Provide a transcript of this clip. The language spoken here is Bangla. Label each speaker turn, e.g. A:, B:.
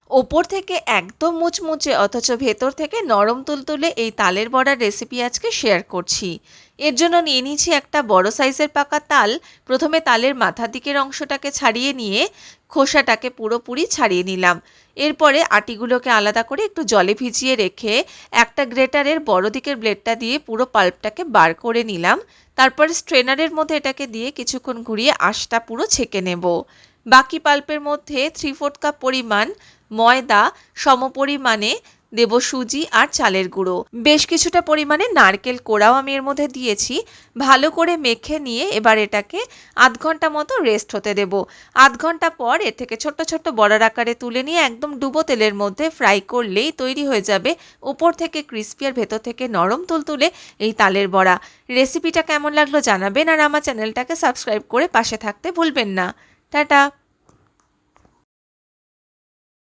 A: ওপর থেকে একদম মুচমুচে অথচ ভেতর থেকে নরম তুলতুলে এই তালের বড়ার রেসিপি আজকে শেয়ার করছি। এর জন্য নিয়ে নিয়েছি একটা বড় সাইজের পাকা তাল। প্রথমে তালের মাথার দিকের অংশটাকে ছাড়িয়ে নিয়ে খোসাটাকে পুরোপুরি ছাড়িয়ে নিলাম। এরপরে আটিগুলোকে আলাদা করে একটু জলে ভিজিয়ে রেখে একটা গ্রেটারের বড় দিকের ব্লেডটা দিয়ে পুরো পাল্পটাকে বার করে নিলাম। তারপরে স্ট্রেনারের মধ্যে এটাকে দিয়ে কিছুক্ষণ ঘুরিয়ে আঁশটা পুরো ছেঁকে নেব। বাকি পাল্পের মধ্যে 3/4 কাপ পরিমাণ ময়দা, সমপরিমাণে দেব সুজি আর চালের গুঁড়ো। বেশ কিছুটা পরিমাণে নারকেল কোড়াও আমি এর মধ্যে দিয়েছি। ভালো করে মেখে নিয়ে এবার এটাকে আধ ঘন্টা মতো রেস্ট হতে দেব। আধ ঘন্টা পর এর থেকে ছোট্ট ছোট্ট বড়ার আকারে তুলে নিয়ে একদম ডুবো তেলের মধ্যে ফ্রাই করলেই তৈরি হয়ে যাবে উপর থেকে ক্রিস্পি আর ভেতর থেকে নরম তুলতুলে এই তালের বড়া। রেসিপিটা কেমন লাগলো জানাবেন আর আমার চ্যানেলটাকে সাবস্ক্রাইব করে পাশে থাকতে ভুলবেন না। টাটা।